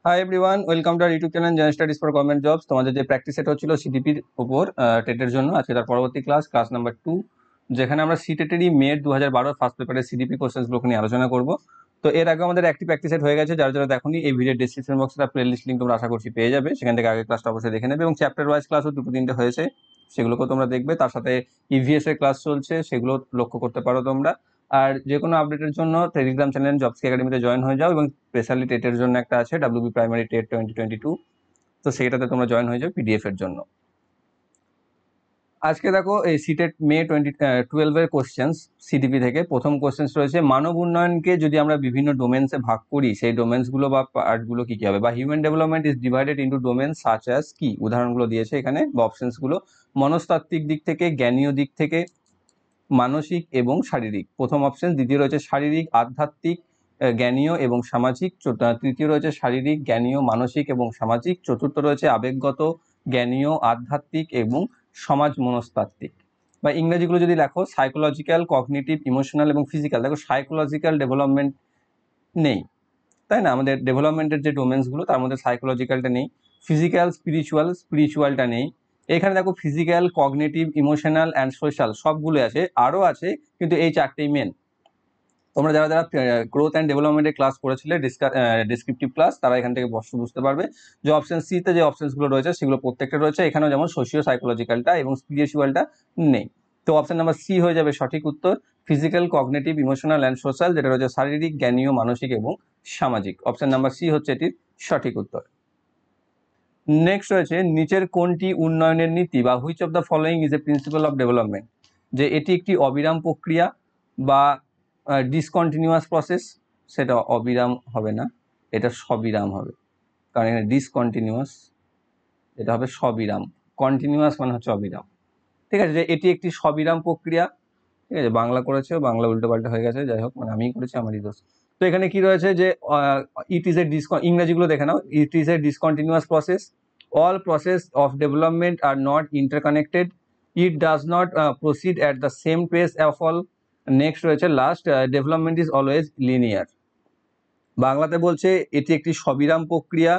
High everyone, welcome to our YouTube channel general studies for government jobs. তোমাদের যে practice set হচ্ছিল সিডিপির উপর টেটের জন্য, আজকে তার পরবর্তী ক্লাস নাম্বার 2, যেখানে আমরা সিটেটেরই মের 2012 ফার্স্ট পেপারের সিডিপি কোশ্চেন্সগুলোকে নিয়ে আলোচনা করব। তো এর আগে আমাদের একটি প্র্যাকটিস সেট হয়ে গেছে, যারা যারা দেখোনি এই ভিডিও ডিসক্রিপশন বক্সে তার প্লেলিস্ট লিঙ্ক তোমরা আশা করছি পেয়ে যাবে, সেখান থেকে আগের ক্লাসটা অবশ্যই দেখে নেবে। এবং চ্যাপ্টার ওয়াইজ ক্লাসও 2-3টে হয়েছে, সেগুলোকেও তোমরা দেখবে। তার সাথে ইভিএস এর ক্লাস চলছে, সেগুলো লক্ষ্য করতে পারো তোমরা। আর যে কোনো আপডেটের জন্য টেলিগ্রাম চ্যানেল জবস একাডেমিতে জয়েন হয়ে যাও, এবং স্পেশালি টেটের জন্য একটা আছে ডাব্লিউবি প্রাইমারি টেট 2022, তো সেটাতে তোমরা জয়েন হয়ে যাও পিডিএফ এর জন্য। আজকে দেখো এই সিটেট মে 2012 এর কোশ্চেন্স সিডিপি থেকে প্রথম কোশ্চেন্স রয়েছে, মানব উন্নয়নকে যদি আমরা বিভিন্ন ডোমেন্সে ভাগ করি, সেই ডোমেন্সগুলো বা পার্টগুলো কি কি হবে, বা human development is divided into domains such as, কি উদাহরণগুলো দিয়েছে এখানে বা অপশনসগুলো। মনস্তাত্ত্বিক দিক থেকে, জ্ঞানীয় দিক থেকে, মানসিক এবং শারীরিক প্রথম অপশন। দ্বিতীয় রয়েছে শারীরিক, আধ্যাত্মিক, জ্ঞানীয় এবং সামাজিক। তৃতীয় রয়েছে শারীরিক, জ্ঞানীয়, মানসিক এবং সামাজিক। চতুর্থ রয়েছে আবেগগত, জ্ঞানীয়, আধ্যাত্মিক এবং সমাজ মনস্তাত্ত্বিক। বা ইংরেজিগুলো যদি লেখো, সাইকোলজিক্যাল, কগনিটিভ, ইমোশনাল এবং ফিজিক্যাল। দেখো সাইকোলজিক্যাল ডেভেলপমেন্ট নেই, তাই না? আমাদের ডেভেলপমেন্টের যে ডোমেন্সগুলো তার মধ্যে সাইকোলজিক্যালটা নেই, ফিজিক্যাল, স্পিরিচুয়ালটা নেই। এখানে দেখো physical, cognitive, emotional and social সবগুলো আছে, আরও আছে, কিন্তু এই চারটেই মেন। তোমরা যারা যারা গ্রোথ অ্যান্ড ডেভেলপমেন্টের ক্লাস করেছিলে, ডিসক্রিপটিভ ক্লাস, তারা এখান থেকে বুঝতে পারবে যে অপশন সিতে যে অপশনসগুলো রয়েছে সেগুলো প্রত্যেকটা রয়েছে। এখানেও যেমন সোশিও সাইকোলজিক্যালটা এবং স্পিরিচুয়ালটা নেই। তো অপশন নাম্বার সি হয়ে যাবে সঠিক উত্তর, physical, cognitive, emotional and social, যেটা রয়েছে শারীরিক, জ্ঞানীয়, মানসিক এবং সামাজিক। অপশন নাম্বার সি হচ্ছে এটির সঠিক উত্তর। নেক্সট রয়েছে, নিচের কোনটি উন্নয়নের নীতি, বা which of the following is a principal of development, যে এটি একটি অবিরাম প্রক্রিয়া বা ডিসকন্টিনিউয়াস প্রসেস। সেটা অবিরাম হবে না, এটা সবিরাম হবে, কারণ এখানে ডিসকন্টিনিউয়াস, এটা হবে সবিরাম। কন্টিনিউয়াস মানে হচ্ছে অবিরাম, ঠিক আছে? যে এটি একটি সবিরাম প্রক্রিয়া, ঠিক আছে? বাংলা করেছে, বাংলা উল্টো পাল্টা হয়ে গেছে, যাই হোক, মানে আমি করেছি, আমারই দোষ। তো এখানে কি রয়েছে যে ইট ইজ এ ইংরেজিগুলো দেখে নাও, it is a discontinuous process, all process of development are not interconnected, it does not proceed at the same pace of all. Next রয়েছে last, development is always linear. বাংলাতে বলছে এটি একটি সবিরাম প্রক্রিয়া,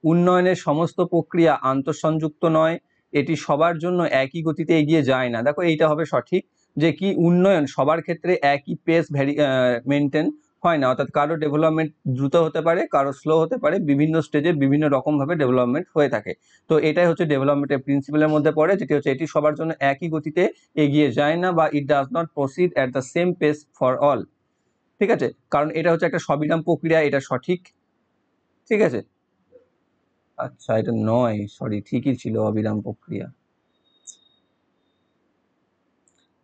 উন্নয়নের সমস্ত প্রক্রিয়া আন্তঃসংযুক্ত নয়, এটি সবার জন্য একই গতিতে এগিয়ে যায় না। দেখো এইটা হবে সঠিক, যে কি উন্নয়ন সবার ক্ষেত্রে একই পেস মেনটেন হয় না, অর্থাৎ কারো ডেভেলপমেন্ট দ্রুত হতে পারে, কারো স্লো হতে পারে, বিভিন্ন স্টেজে বিভিন্ন রকমভাবে ডেভেলপমেন্ট হয়ে থাকে। তো এটাই হচ্ছে ডেভেলপমেন্টের প্রিন্সিপালের মধ্যে পড়ে, যেটি হচ্ছে এটি সবার জন্য একই গতিতে এগিয়ে যায় না, বা ইট does not proceed at the same pace for all. ঠিক আছে, কারণ এটা হচ্ছে একটা সবিরাম প্রক্রিয়া, এটা সঠিক, ঠিক আছে? আচ্ছা, এটা নয়, সরি, ঠিকই ছিল, অবিরাম প্রক্রিয়া,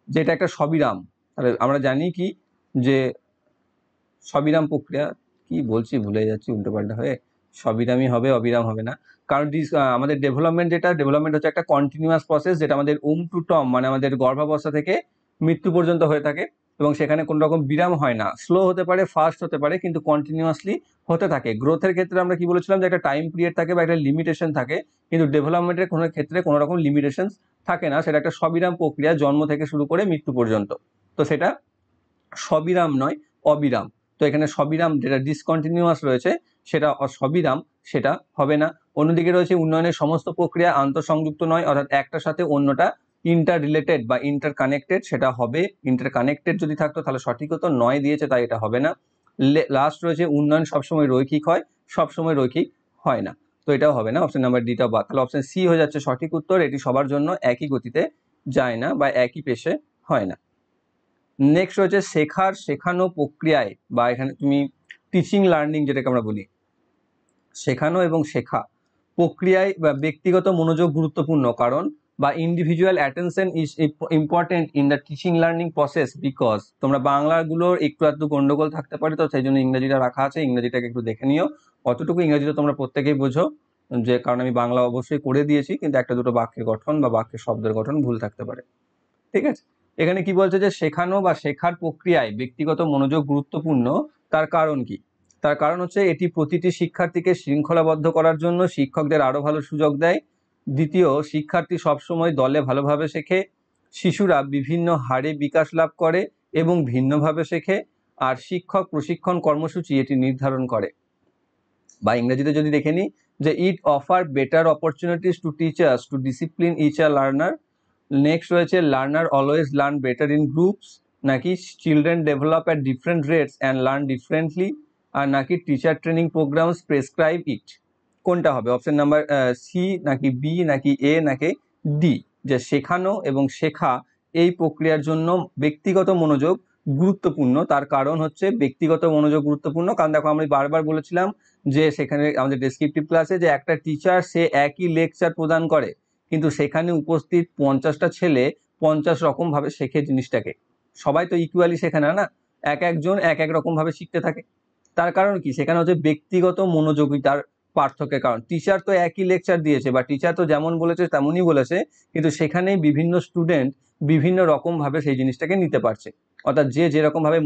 যেটা একটা সবিরাম। তাহলে আমরা জানি কি, যে সবিরাম প্রক্রিয়া, কি বলছি ভুলে যাচ্ছি উল্টোপাল্টা হয়ে, সবিরামই হবে, অবিরাম হবে না। কারণ আমাদের ডেভেলপমেন্ট হচ্ছে একটা কন্টিনিউয়াস প্রসেস, যেটা আমাদের টু টর্ম মানে আমাদের গর্ভাবস্থা থেকে মৃত্যু পর্যন্ত হয়ে থাকে, এবং সেখানে কোনো রকম বিরাম হয় না। স্লো হতে পারে, ফাস্ট হতে পারে, কিন্তু কন্টিনিউয়াসলি হতে থাকে। গ্রোথের ক্ষেত্রে আমরা কি বলেছিলাম, যে একটা টাইম পিরিয়ড থাকে বা একটা লিমিটেশন থাকে, কিন্তু ডেভেলপমেন্টের কোনো ক্ষেত্রে কোনো রকম লিমিটেশন থাকে না। সেটা একটা সবিরাম প্রক্রিয়া, জন্ম থেকে শুরু করে মৃত্যু পর্যন্ত। তো সেটা সবিরাম নয়, অবিরাম। তো এখানে সবিরাম, যেটা ডিসকন্টিনিউয়াস রয়েছে, সেটা সবিরাম, সেটা হবে না। অন্যদিকে রয়েছে উন্নয়নের সমস্ত প্রক্রিয়া আন্তঃসংযুক্ত নয়, অর্থাৎ একটার সাথে অন্যটা ইন্টার রিলেটেড বা ইন্টার কানেক্টেড, সেটা হবে। ইন্টার কানেক্টেড যদি থাকতো তাহলে সঠিক হতো, নয় দিয়েছে তাই এটা হবে না। লাস্ট রয়েছে উন্নয়ন সবসময় রৈখিক হয়, সবসময় রৈখিক হয় না, তো এটাও হবে না। অপশন নাম্বার ডিটা বাদ, তাহলে অপশন সি হয়ে যাচ্ছে সঠিক উত্তর, এটি সবার জন্য একই গতিতে যায় না বা একই পেশে হয় না। নেক্সট রয়েছে শেখানো প্রক্রিয়ায়, বা এখানে তুমি টিচিং লার্নিং যেটাকে আমরা বলি, শেখানো এবং শেখা প্রক্রিয়ায় বা ব্যক্তিগত মনোযোগ গুরুত্বপূর্ণ, কারণ বা individual attention is important in the teaching learning process, because তোমরা বাংলাগুলোর একটু আধটু গন্ডগোল থাকতে পারে, তো সেই জন্য ইংরেজিটা রাখা আছে, ইংরেজিটাকে একটু দেখে নিও। অতটুকু ইংরেজিটা তোমরা প্রত্যেকেই বোঝো, যে কারণ আমি বাংলা অবশ্যই করে দিয়েছি, কিন্তু একটা দুটো বাক্যের গঠন বা বাক্যের শব্দের গঠন ভুল থাকতে পারে, ঠিক আছে? এখানে কি বলছে, যে শেখানো বা শেখার প্রক্রিয়ায় ব্যক্তিগত মনোযোগ গুরুত্বপূর্ণ, তার কারণ কি? তার কারণ হচ্ছে এটি প্রতিটি শিক্ষার্থীকে শৃঙ্খলাবদ্ধ করার জন্য শিক্ষকদের আরো ভালো সুযোগ দেয়। দ্বিতীয়, শিক্ষার্থী সবসময় দলে ভালোভাবে শেখে। শিশুরা বিভিন্ন হারে বিকাশ লাভ করে এবং ভিন্নভাবে শেখে। আর শিক্ষক প্রশিক্ষণ কর্মসূচি এটি নির্ধারণ করে। বা ইংরেজিতে যদি দেখে নিই যে it offer better opportunities to teachers to discipline each a learner. Next রয়েছে learner always learn better in groups, নাকি children develop at different rates and learn differently, আর নাকি teacher training programs prescribe it. কোনটা হবে? Option number C নাকি B নাকি A নাকি D? যে শেখানো এবং শেখা এই প্রক্রিয়ার জন্য ব্যক্তিগত মনোযোগ গুরুত্বপূর্ণ। তার কারণ হচ্ছে ব্যক্তিগত মনোযোগ গুরুত্বপূর্ণ কারণ দেখো আমি বারবার বলেছিলাম যে সেখানে আমাদের ডেসক্রিপটিভ ক্লাসে যে একটা টিচার সে একই লেকচার প্রদান করে কিন্তু সেখানে উপস্থিত 50টা ছেলে 50 রকম ভাবে শেখে জিনিসটাকে। সবাই তো ইকুয়ালি শেখে না, না, এক একজন এক এক রকম ভাবে শিখতে থাকে। তার কারণ কি? সেখানে হচ্ছে ব্যক্তিগত মনোযোগিতার পার্থক্যের কারণ। টিচার তো একই লেকচার দিয়েছে বা টিচার তো যেমন বলেছে তেমনই বলেছে, কিন্তু সেখানেই বিভিন্ন স্টুডেন্ট বিভিন্ন রকম ভাবে সেই জিনিসটাকে নিতে পারছে। অর্থাৎ যে যেরকম ভাবে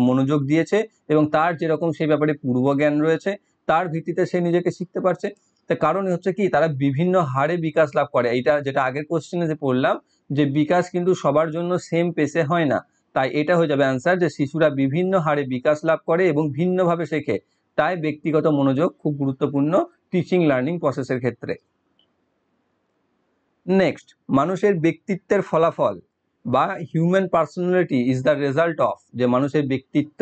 মনোযোগ দিয়েছে এবং তার যেরকম সেই ব্যাপারে পূর্ব জ্ঞান রয়েছে তার ভিত্তিতে সে নিজেকে শিখতে পারছে। তার কারণ হচ্ছে কি? তারা বিভিন্ন হারে বিকাশ লাভ করে। এইটা যেটা আগের কোশ্চেনে যে পড়লাম যে বিকাশ কিন্তু সবার জন্য সেম পেসে হয় না, তাই এটা হয়ে যাবে অ্যান্সার যে শিশুরা বিভিন্ন হারে বিকাশ লাভ করে এবং ভিন্নভাবে শেখে। তাই ব্যক্তিগত মনোযোগ খুব গুরুত্বপূর্ণ টিচিং লার্নিং প্রসেসের ক্ষেত্রে। নেক্সট, মানুষের ব্যক্তিত্বের ফলাফল বা human personality is the result of, যে মানুষের ব্যক্তিত্ব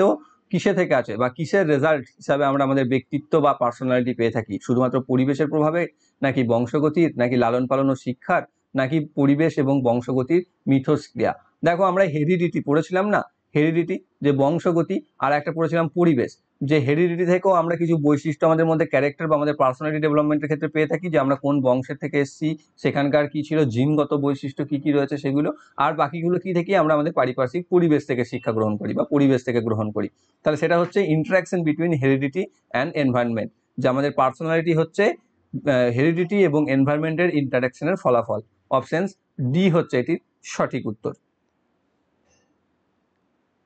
কিসে থেকে আছে বা কিসের রেজাল্ট হিসাবে আমরা আমাদের ব্যক্তিত্ব বা পার্সোনালিটি পেয়ে থাকি? শুধুমাত্র পরিবেশের প্রভাবে, নাকি বংশগতির, নাকি লালন পালন ও শিক্ষার, নাকি পরিবেশ এবং বংশগতির মিথস্ক্রিয়া? দেখো আমরা হেরিডিটি পড়েছিলাম না, হেরিডিটি যে বংশগতি, আর একটা পড়েছিলাম পরিবেশ। যে হেরিডিটি থেকেও আমরা কিছু বৈশিষ্ট্য আমাদের মধ্যে ক্যারেক্টার বা আমাদের পার্সোনালিটি ডেভেলপমেন্টের ক্ষেত্রে পেয়ে থাকি, যে আমরা কোন বংশের থেকে এসেছি, সেখানকার কি ছিল জিনগত বৈশিষ্ট্য কি কি রয়েছে সেগুলো, আর বাকিগুলো কি থেকে আমরা আমাদের পারিপার্শ্বিক পরিবেশ থেকে শিক্ষা গ্রহণ করি বা পরিবেশ থেকে গ্রহণ করি। তাহলে সেটা হচ্ছে interaction between heredity and environment, যে আমাদের পার্সোনালিটি হচ্ছে হেরিডিটি এবং এনভায়রনমেন্টের ইন্টারাকশনের ফলাফল। অপশন ডি হচ্ছে এটির সঠিক উত্তর।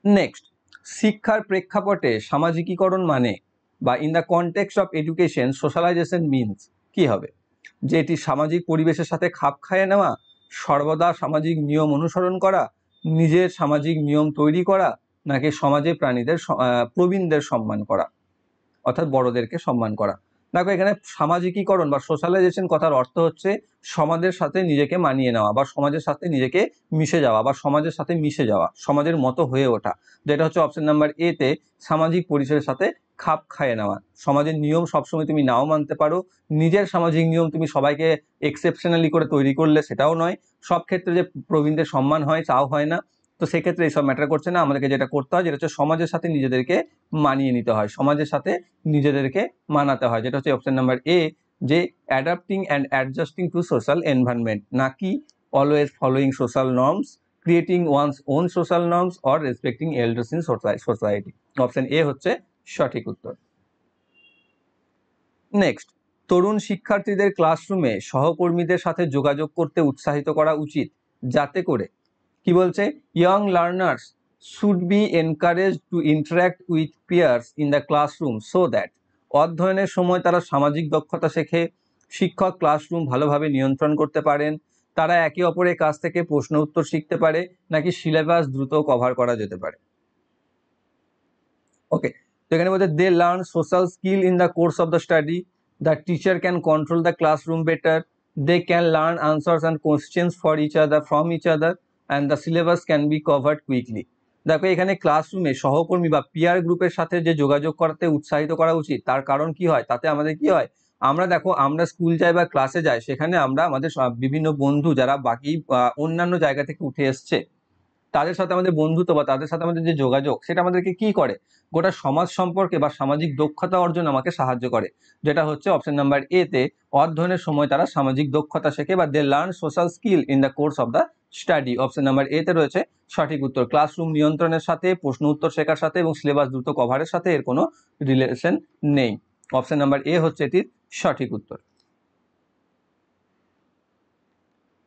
নেক্সট, শিক্ষার প্রেক্ষাপটে সামাজিকীকরণ মানে বা in the context of education socialisation means কি হবে? যে এটি সামাজিক পরিবেশের সাথে খাপ খাইয়ে নেওয়া, সর্বদা সামাজিক নিয়ম অনুসরণ করা, নিজের সামাজিক নিয়ম তৈরি করা, নাকি সমাজে প্রবীণদের সম্মান করা, অর্থাৎ বড়দেরকে সম্মান করা। দেখো এখানে সামাজিকীকরণ বা সোশ্যালাইজেশন কথার অর্থ হচ্ছে সমাজের সাথে নিজেকে মানিয়ে নেওয়া বা সমাজের সাথে নিজেকে মিশে যাওয়া বা সমাজের সাথে মিশে যাওয়া, সমাজের মতো হয়ে ওঠা, যেটা হচ্ছে অপশন নাম্বার এ তে সামাজিক পরিসরের সাথে খাপ খাইয়ে নেওয়া। সমাজের নিয়ম সবসময় তুমি নাও মানতে পারো, নিজের সামাজিক নিয়ম তুমি সবাইকে এক্সেপশনালি করে তৈরি করলে সেটাও নয়, সব ক্ষেত্রে যে প্রবীণদের সম্মান হয় তাও হয় না। তো সেক্ষেত্রে এইসব ম্যাটার করছে না, আমাদেরকে যেটা করতে হয় যেটা হচ্ছে সমাজের সাথে নিজেদেরকে মানিয়ে নিতে হয়, সমাজের সাথে নিজেদেরকে মানাতে হয়, যেটা হচ্ছে অপশন নাম্বার এ, যে adapting and adjusting to social environment, নাকি always following social norms, creating one's own social norms or respecting elders in society. Option A হচ্ছে সঠিক উত্তর। নেক্সট, তরুণ শিক্ষার্থীদের ক্লাসরুমে সহকর্মীদের সাথে যোগাযোগ করতে উৎসাহিত করা উচিত, যাতে করে কি বলছে, young learners should be encouraged to interact with peers in the classroom so that, অধ্যয়নের সময় তারা সামাজিক দক্ষতা শেখে, শিক্ষক ক্লাসরুম ভালোভাবে নিয়ন্ত্রণ করতে পারেন, তারা একে অপরের কাছ থেকে প্রশ্ন উত্তর শিখতে পারে, নাকি সিলেবাস দ্রুত কভার করা যেতে পারে। ওকে, তো এখানে বলছে they learn social skill in the course of the study, the teacher can control the classroom better, they can learn answers and questions for each other from each other, and the syllabus can be covered quickly. দেখো এখানে ক্লাসরুমে সহকর্মী বা peer গ্রুপের সাথে যে যোগাযোগ করতে উৎসাহিত করা উচিত, তার কারণ কি হয়? তাতে আমাদের কি হয়, আমরা দেখো আমরা স্কুল যাই বা ক্লাসে যাই, সেখানে আমরা আমাদের বিভিন্ন বন্ধু যারা বাকি অন্যান্য জায়গা থেকে উঠে এসছে তাদের সাথে আমাদের বন্ধুত্ব বা তাদের সাথে আমাদের যে যোগাযোগ, সেটা আমাদেরকে কি করে, গোটা সমাজ সম্পর্কে বা সামাজিক দক্ষতা অর্জন আমাকে সাহায্য করে, যেটা হচ্ছে অপশন নাম্বার এ তে অধ্যয়নের সময় তারা সামাজিক দক্ষতা শেখে বা they learn social skill in the course of the study. Option number A তে রয়েছে সঠিক উত্তর। ক্লাসরুম নিয়ন্ত্রণের সাথে, প্রশ্ন উত্তর শেখার সাথে এবং সিলেবাস দ্রুত কভারের সাথে এর কোনো রিলেশন নেই। অপশন নাম্বার এ হচ্ছে এটির সঠিক উত্তর।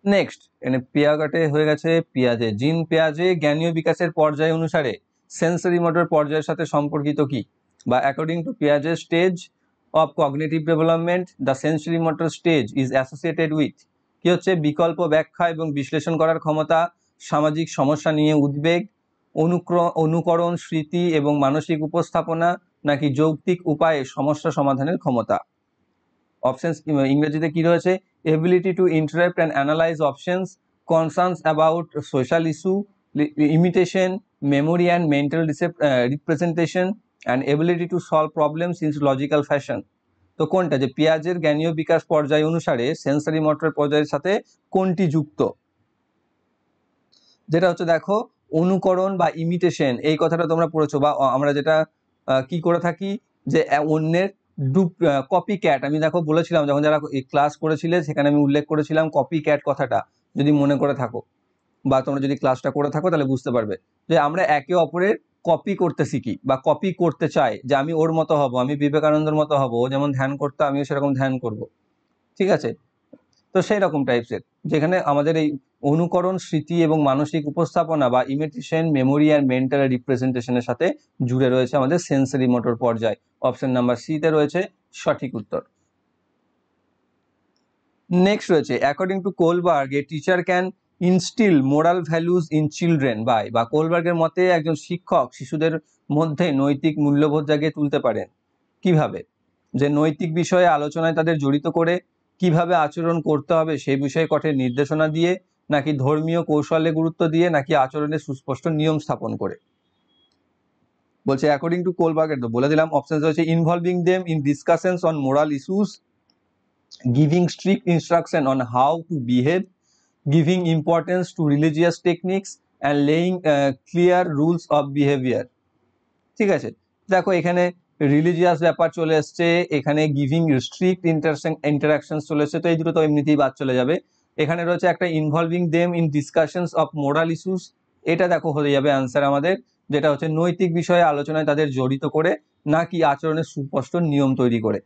নেক্সট, এখানে পিয়াগাটে হয়ে গেছে পিয়াজে। জিন পিয়াজে জ্ঞানীয় বিকাশের পর্যায় অনুসারে সেন্সরি মোটর পর্যায়ের সাথে সম্পর্কিত কি, বা অ্যাকর্ডিং টু পিয়াজের stage of cognitive development the sensory motor stage is associated with, কি হচ্ছে, বিকল্প ব্যাখ্যা এবং বিশ্লেষণ করার ক্ষমতা, সামাজিক সমস্যা নিয়ে উদ্বেগ, অনুকরণ, স্মৃতি এবং মানসিক উপস্থাপনা, নাকি যৌক্তিক উপায়ে সমস্যা সমাধানের ক্ষমতা? অপশনস ইংরেজিতে কি রয়েছে? Ability to interpret and analyse options, concerns about social issue, imitation, memory and mental representation, and ability to solve problems in logical fashion. তো কোনটা, যে পিয়াজের জ্ঞানীয় বিকাশ পর্যায় অনুসারে সেন্সরি মোটর পর্যায়ের সাথে কোনটি যুক্ত? যেটা হচ্ছে দেখো অনুকরণ বা ইমিটেশন, এই কথাটা তোমরা পড়েছো, বা আমরা যেটা কি করে থাকি যে অন্যের কপি ক্যাট। আমি দেখো বলেছিলাম যখন যারা ক্লাস করেছিলে সেখানে আমি উল্লেখ করেছিলাম কপি ক্যাট কথাটা, যদি মনে করে থাকো বা তোমরা যদি ক্লাসটা করে থাকো তাহলে বুঝতে পারবে যে আমরা একে অপরের কপি করতে শিখি বা কপি করতে চাই, যে আমি ওর মতো হব, আমি বিবেকানন্দের মতো হব, ও যেমন ধ্যান করতো আমিও সেরকম ধ্যান করব, ঠিক আছে? তো সেই রকম টাইপসের, যেখানে আমাদের এই অনুকরণ, স্মৃতি এবং মানসিক উপস্থাপনা বা ইমিটেশন, মেমোরি অ্যান্ড মেন্টাল রিপ্রেজেন্টেশনের সাথে জুড়ে রয়েছে আমাদের সেন্সরি মোটর পর্যায়। অপশন নাম্বার সি তে রয়েছে সঠিক উত্তর। নেক্সট রয়েছে according to Kohlberg a teacher can instil moral values in children by, বা কোলবার্গের মতে একজন শিক্ষক শিশুদের মধ্যে নৈতিক মূল্যবোধ জাগিয়ে তুলতে পারেন কিভাবে? যে নৈতিক বিষয়ে আলোচনায় তাদের জড়িত করে, কিভাবে আচরণ করতে হবে সেই বিষয়ে কঠোর নির্দেশনা দিয়ে, নাকি ধর্মীয় কৌশলে গুরুত্ব দিয়ে, নাকি আচরণের সুস্পষ্ট নিয়ম স্থাপন করে। বলছে অ্যাকর্ডিং টু কোলবার্গের, তো বলে দিলাম অপশন রয়েছে involving them in discussions on moral issues, giving strict instruction on how to behave, giving importance to religious techniques, and laying clear rules of behavior। ঠিক আছে, দেখো এখানে রিলিজিয়াস ব্যাপার চলে এসছে, এখানে গিভিং স্ট্রিক্ট ইন্টারাকশন চলে এসছে, তো এই দুটো তো এমনিতেই বাদ চলে যাবে। এখানে রয়েছে একটা involving them in discussions of moral issues, এটা দেখো হয়ে যাবে অ্যান্সার আমাদের, যেটা হচ্ছে নৈতিক বিষয়ে আলোচনায় তাদের জড়িত করে, নাকি আচরণের সুস্পষ্ট নিয়ম তৈরি করে।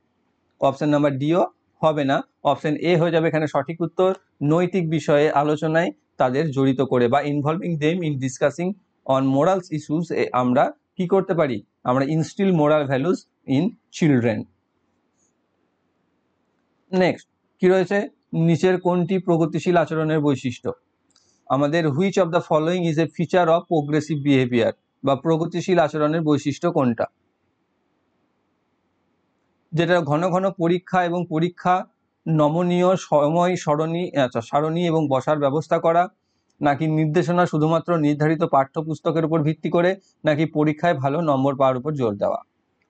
অপশন নাম্বার ডিও হবে না, অপশন এ হয়ে যাবে এখানে সঠিক উত্তর, নৈতিক বিষয়ে আলোচনায় তাদের জড়িত করে বা involving them in discussing on morals issues, আমরা কি করতে পারি, আমরা instil moral values in children. Next কি রয়েছে, নিচের কোনটি প্রগতিশীল আচরণের বৈশিষ্ট্য? আমাদের which of the following is a feature of progressive behaviour, বা প্রগতিশীল আচরণের বৈশিষ্ট্য কোনটা? যেটা ঘন ঘন পরীক্ষা এবং পরীক্ষা, নমনীয় সময় সারণী এবং বসার ব্যবস্থা করা, নাকি নির্দেশনা শুধুমাত্র নির্ধারিত পাঠ্যপুস্তকের উপর ভিত্তি করে, নাকি পরীক্ষায় ভালো নম্বর পাওয়ার উপর জোর দেওয়া।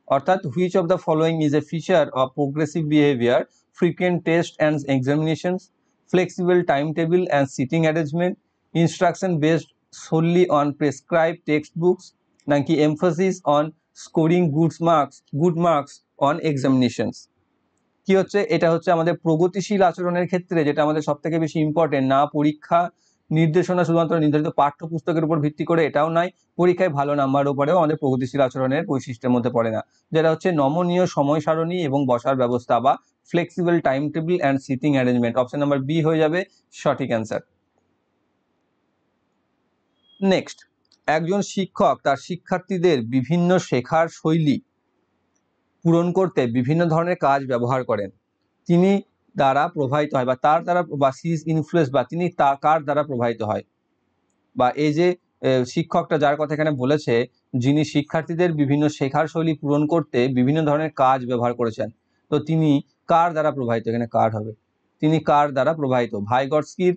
অর্থাৎ which of the following is a feature of progressive behaviour, frequent test and examinations, flexible time table and seating arrangement, instruction based solely on prescribed textbooks, নাকি emphasis on scoring good marks on examinations। কি হচ্ছে, এটা হচ্ছে আমাদের প্রগতিশীল আচরণের ক্ষেত্রে যেটা আমাদের সব থেকে বেশি ইম্পর্টেন্ট, না পরীক্ষা নির্দেশনা শুধুমাত্র নির্ধারিত পাঠ্যপুস্তকের উপর ভিত্তি করে, এটাও নয় পরীক্ষায় ভালো নাম্বার উপরেও আমাদের প্রগতিশীল আচরণের বৈশিষ্ট্যের মধ্যে পড়ে না, যেটা হচ্ছে নমনীয় সময় সারণী এবং বসার ব্যবস্থা বা flexible time table and seating arrangement. Option number B হয়ে যাবে সঠিক অ্যান্সার। নেক্সট, একজন শিক্ষক তার শিক্ষার্থীদের বিভিন্ন শেখার শৈলী পূরণ করতে বিভিন্ন ধরনের কাজ ব্যবহার করেন। তিনি দ্বারা প্রভাবিত হয় বা তার দ্বারা, বা সি ইজ ইনফ্লুয়েন্স, বা তিনি কার দ্বারা প্রভাবিত হয়, বা এই যে শিক্ষকটা যার কথা এখানে বলেছে, যিনি শিক্ষার্থীদের বিভিন্ন শেখার শৈলী পূরণ করতে বিভিন্ন ধরনের কাজ ব্যবহার করেছেন, তো তিনি কার দ্বারা প্রভাবিত, এখানে কার হবে, তিনি কার দ্বারা প্রভাবিত, ভাইগটস্কির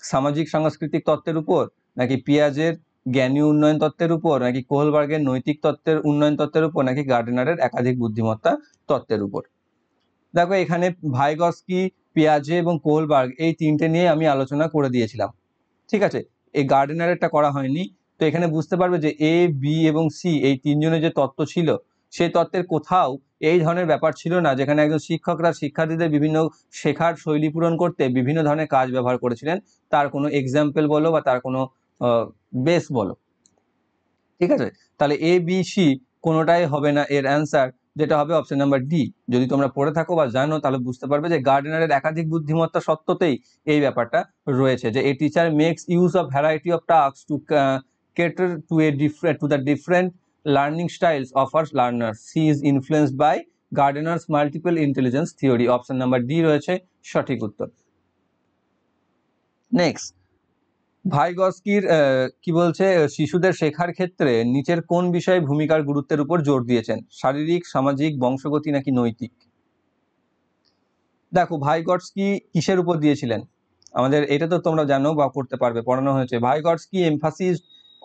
সামাজিক সাংস্কৃতিক তত্ত্বের উপর, নাকি পিয়াজের জ্ঞানী উন্নয়ন তত্ত্বের উপর, নাকি কোহলবার্গের নৈতিক তত্ত্বের উন্নয়ন তত্ত্বের উপর, নাকি গার্ডনারের একাধিক বুদ্ধিমত্তা তত্ত্বের উপর। দেখো এখানে ভাইগটস্কি, পিয়াজে এবং কোহলবার্গ এই তিনটে নিয়ে আমি আলোচনা করে দিয়েছিলাম, ঠিক আছে, এই গার্ডনারেরটা করা হয়নি। তো এখানে বুঝতে পারবে যে এ, বি এবং সি এই তিনজনের যে তত্ত্ব ছিল, সেই তত্ত্বের কোথাও এই ধরনের ব্যাপার ছিল না যেখানে একজন শিক্ষকরা শিক্ষার্থীদের বিভিন্ন শেখার শৈলী পূরণ করতে বিভিন্ন ধরনের কাজ ব্যবহার করেছিলেন, তার কোনো এক্সাম্পল বলো বা তার কোনো বেস বলো, ঠিক আছে। তাহলে এ, বি, সি কোনোটাই হবে না এর অ্যান্সার, যেটা হবে অপশন নাম্বার ডি। যদি তোমরা পড়ে থাকো বা জানো তাহলে বুঝতে পারবে যে গার্ডনারের একাধিক বুদ্ধিমত্তা সত্ত্বেই এই ব্যাপারটা রয়েছে, যে a teacher makes use of variety of task to cater to the different learning styles of our learners. She is influenced by Gardner's multiple intelligence theory. Option number D রয়েছে সঠিক উত্তর। নেক্সট, ভাইগস্কির কি বলছে, শিশুদের শেখার ক্ষেত্রে নিচের কোন বিষয়ে ভূমিকার গুরুত্বের উপর জোর দিয়েছেন? শারীরিক, সামাজিক, বংশগতি নাকি নৈতিক? দেখো ভাইগস্কি কিসের উপর দিয়েছিলেন, আমাদের এটা তো তোমরা জানো বা পড়তে পারবে, পড়ানো হয়েছে। Vygotsky emphasis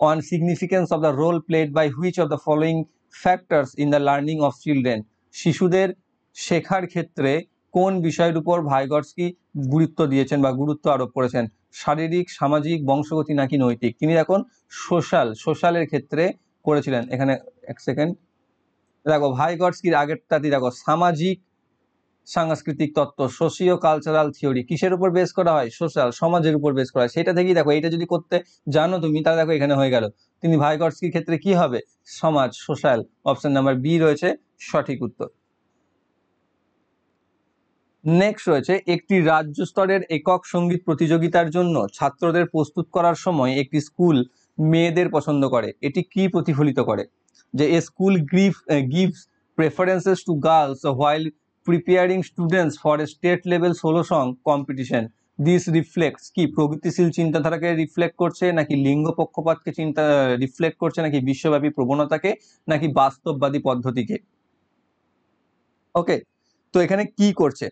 on significance of the role played by which of the following factors in the learning of children. শিশুদের শেখার ক্ষেত্রে কোন বিষয়ের উপর ভাইগস্কি গুরুত্ব দিয়েছেন বা গুরুত্ব আরোপ করেছেন? শারীরিক, সামাজিক, বংশগতি নাকি নৈতিক? তিনি এখন সোশ্যালের ক্ষেত্রে করেছিলেন। এখানে এক সেকেন্ড দেখো, ভাইগস্কির আগেরটাতে দেখো সামাজিক সাংস্কৃতিক তত্ত্ব, সোশিও কালচারাল থিওরি, কিসের উপর বেস করা হয়? সোশ্যাল, সমাজের উপর বেস করা হয়। সেটা থেকেই দেখো, এটা যদি করতে জানো তুমি, তাহলে দেখো এখানে হয়ে গেল। তিনি ভাইগস্কির ক্ষেত্রে কি হবে? সমাজ, সোশ্যাল। অপশন নাম্বার বি রয়েছে সঠিক উত্তর। নেক্সট রয়েছে, একটি রাজ্য স্তরের একক সঙ্গীত প্রতিযোগিতার জন্য ছাত্রদের প্রস্তুত করার সময় একটি স্কুল মেয়েদের পছন্দ করে, এটি কি প্রতিফলিত করে? যে এ school gives preferences to girls while preparing students for a state level solo song competition. This reflects কি প্রগতিশীল চিন্তাধারাকে রিফ্লেক্ট করছে, নাকি লিঙ্গ পক্ষপাতকে রিফ্লেক্ট করছে, নাকি বিশ্বব্যাপী প্রবণতাকে, নাকি বাস্তববাদী পদ্ধতিকে? ওকে, তো এখানে কি করছে?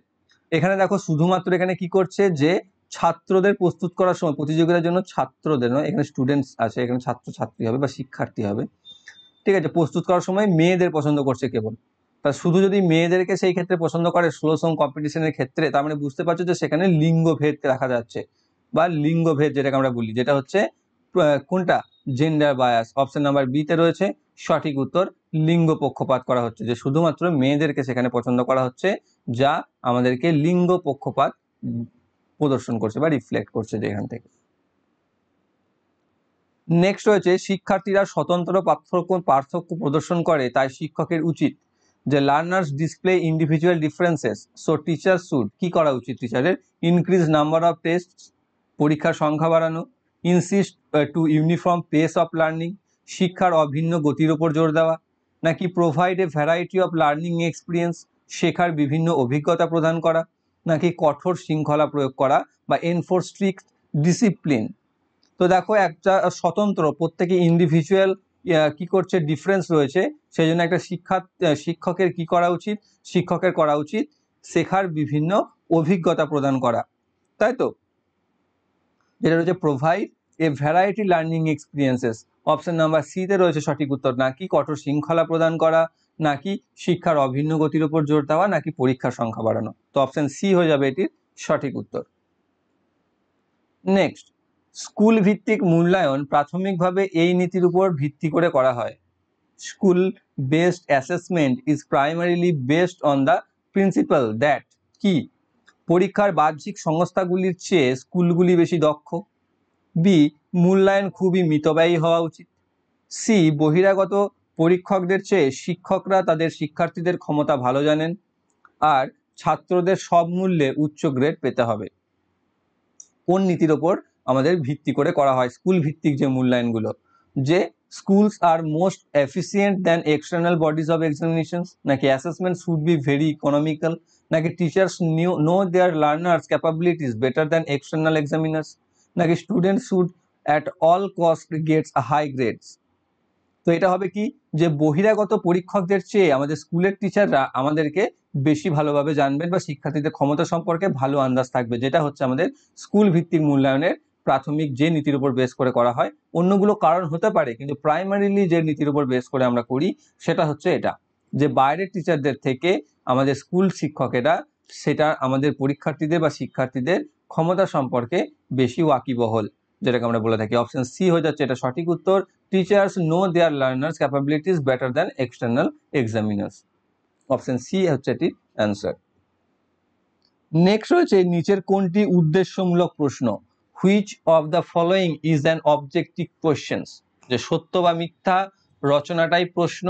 এখানে দেখো শুধুমাত্র এখানে কি করছে, যে ছাত্রদের প্রস্তুত করার সময় প্রতিযোগিতার জন্য, ছাত্রদের নয়, এখানে স্টুডেন্টস আছে, এখানে ছাত্র ছাত্রী হবে বা শিক্ষার্থী হবে, ঠিক আছে, প্রস্তুত করার সময় মেয়েদের পছন্দ করছে কেবল। তা শুধু যদি মেয়েদেরকে সেই ক্ষেত্রে পছন্দ করে স্লো সং কম্পিটিশনের ক্ষেত্রে, তার মানে বুঝতে পারছো যে সেখানে লিঙ্গভেদ দেখা যাচ্ছে, বা লিঙ্গভেদ যেটাকে আমরা বলি, যেটা হচ্ছে কোনটা? Gender bias. Option number B তে রয়েছে সঠিক উত্তর, লিঙ্গ পক্ষপাত করা হচ্ছে, যে শুধুমাত্র মেয়েদেরকে সেখানে পছন্দ করা হচ্ছে, যা আমাদেরকে লিঙ্গ পক্ষপাত প্রদর্শন করছে বা রিফ্লেক্ট করছে যে এখান থেকে। নেক্সট রয়েছে, শিক্ষার্থীরা স্বতন্ত্র পার্থক্য প্রদর্শন করে, তাই শিক্ষকের উচিত যে learners display individual differences, so teacher should কি করা উচিত? টিচারের ইনক্রিজ নাম্বার অফ টেস্ট, পরীক্ষার সংখ্যা বাড়ানো, insist to uniform pace of learning, শিক্ষার অভিন্ন গতির উপর জোর দেওয়া, নাকি provide a variety of learning experience, শেখার বিভিন্ন অভিজ্ঞতা প্রদান করা, নাকি কঠোর শৃঙ্খলা প্রয়োগ করা বা এনফোর্স স্ট্রিক্ট ডিসিপ্লিন? তো দেখো, একটা স্বতন্ত্র, প্রত্যেকে ইন্ডিভিজুয়াল কি করছে, ডিফারেন্স রয়েছে, সেই জন্য একটা শিক্ষকের কি করা উচিত? শিক্ষকের করা উচিত শেখার বিভিন্ন অভিজ্ঞতা প্রদান করা, তাই তো, যেটা রয়েছে provide a variety learning experiences. Option number C তে রয়েছে সঠিক উত্তর, নাকি কঠোর শৃঙ্খলা প্রদান করা, নাকি শিক্ষার অভিন্ন গতির উপর জোর দেওয়া, নাকি পরীক্ষার সংখ্যা বাড়ানো? তো অপশন সি হয়ে যাবে এটির সঠিক উত্তর। নেক্সট, স্কুল ভিত্তিক মূল্যায়ন প্রাথমিকভাবে এই নীতির উপর ভিত্তি করে করা হয়। School based assessment is primarily based on the principal that কি পরীক্ষার বাহ্যিক সংস্থাগুলির চেয়ে স্কুলগুলি বেশি দক্ষ, বি মূল্যায়ন খুবই মিতব্যয়ী হওয়া উচিত, সি বহিরাগত পরীক্ষকদের চেয়ে শিক্ষকরা তাদের শিক্ষার্থীদের ক্ষমতা ভালো জানেন, আর ছাত্রদের সব মূল্যে উচ্চ গ্রেড পেতে হবে। কোন নীতির ওপর আমাদের ভিত্তি করে করা হয় স্কুল ভিত্তিক যে মূল্যায়নগুলো? যে schools are most efficient than external bodies of examinations, নাকি assessment should be very economical, নাকি teachers know their learners capabilities better than external examiners, নাকি students should at all cost gets a high grades? তো এটা হবে কি, যে বহিরাগত পরীক্ষকদের চেয়ে আমাদের স্কুলের টিচাররা আমাদেরকে বেশি ভালোভাবে জানবেন বা শিক্ষার্থীদের ক্ষমতা সম্পর্কে ভালো আন্দাজ থাকবে, যেটা হচ্ছে আমাদের স্কুল ভিত্তিক মূল্যায়নের প্রাথমিক যে নীতির উপর বেস করে করা হয়। অন্যগুলো কারণ হতে পারে, কিন্তু প্রাইমারিলি যে নীতির উপর বেস করে আমরা করি সেটা হচ্ছে এটা, যে বাইরের টিচারদের থেকে আমাদের স্কুল শিক্ষকেরা সেটা আমাদের পরীক্ষার্থীদের বা শিক্ষার্থীদের ক্ষমতা সম্পর্কে বেশি ওয়াকিবহল, যেটাকে আমরা বলে থাকি। অপশন সি হয়ে যাচ্ছে এটা সঠিক উত্তর, teachers know their learners capabilities better than external examiners. Option C হচ্ছে এটি অ্যান্সার। নেক্সট রয়েছে, নিচের কোনটি উদ্দেশ্যমূলক প্রশ্ন? Which of the following is an objective questions, যে সত্য বা মিথ্যা রচনাটাই প্রশ্ন,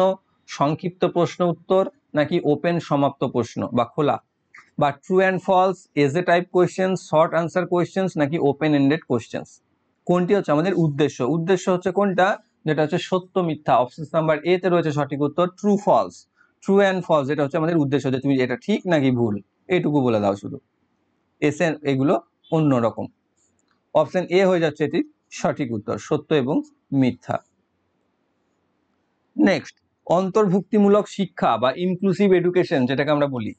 সংক্ষিপ্ত প্রশ্ন উত্তর, নাকি ওপেন সমাপ্ত প্রশ্ন বা খোলা, বা true and false, as a type question, short answer questions, নাকি ওপেন এন্ডেড কোয়েশ্চেন্স? কোনটি হচ্ছে আমাদের উদ্দেশ্য? উদ্দেশ্য হচ্ছে কোনটা? যেটা হচ্ছে সত্য মিথ্যা। অপশন নাম্বার এ তে রয়েছে সঠিক উত্তর, true false. True and false এটা হচ্ছে আমাদের উদ্দেশ্য, যে তুমি এটা ঠিক নাকি ভুল এইটুকু বলে দাও শুধু, এসে এগুলো অন্যরকম। অপশন এ হয়ে যাচ্ছে এটি সঠিক উত্তর, সত্য এবং মিথ্যা। নেক্সট, অন্তর্ভুক্তিমূলক শিক্ষা বা ইনক্লুসিভ এডুকেশন যেটাকে আমরা বলি,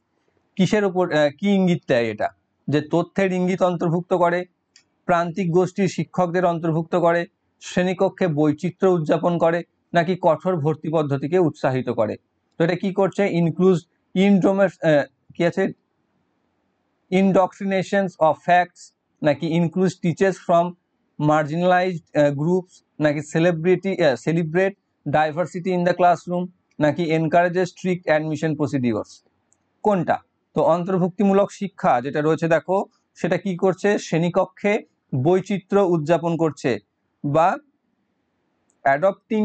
কিসের উপর কি ইঙ্গিত দেয়? এটা যে তথ্যের ইঙ্গিত অন্তর্ভুক্ত করে, প্রান্তিক গোষ্ঠীর শিক্ষকদের অন্তর্ভুক্ত করে, শ্রেণীকক্ষে বৈচিত্র্য উদযাপন করে, নাকি কঠোর ভর্তি পদ্ধতিকে উৎসাহিত করে? তো এটা কি করছে? কি আছে, indoctrinations of facts, নাকি includes teachers from marginalized groups, নাকি celebrate diversity in the classroom, নাকি encourages strict admission procedures? কোনটা? তো অন্তর্ভুক্তিমূলক শিক্ষা যেটা রয়েছে দেখো, সেটা কি করছে? শ্রেণীকক্ষে বৈচিত্র্য উদযাপন করছে বা adopting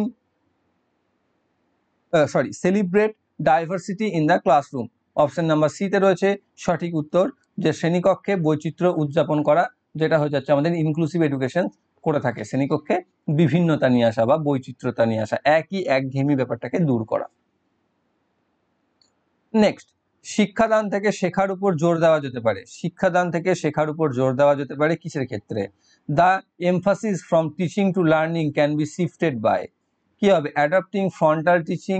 celebrate diversity in the classroom. Option number C তে রয়েছে সঠিক উত্তর, যে শ্রেণীকক্ষে বৈচিত্র্য উদযাপন করা, যেটা হয়ে যাচ্ছে আমাদের ইনক্লুসিভ এডুকেশন করে থাকে, শ্রেণীকক্ষে বিভিন্নতা নিয়ে আসা বা বৈচিত্র্যতা নিয়ে আসা, একঘেয়েমি ব্যাপারটাকে দূর করা। নেক্সট, শিক্ষাদান থেকে শেখার উপর জোর দেওয়া যেতে পারে, শিক্ষাদান থেকে শেখার উপর জোর দেওয়া যেতে পারে কিসের ক্ষেত্রে? The emphasis from teaching to learning can be shifted by, কি হবে? Adapting frontal teaching,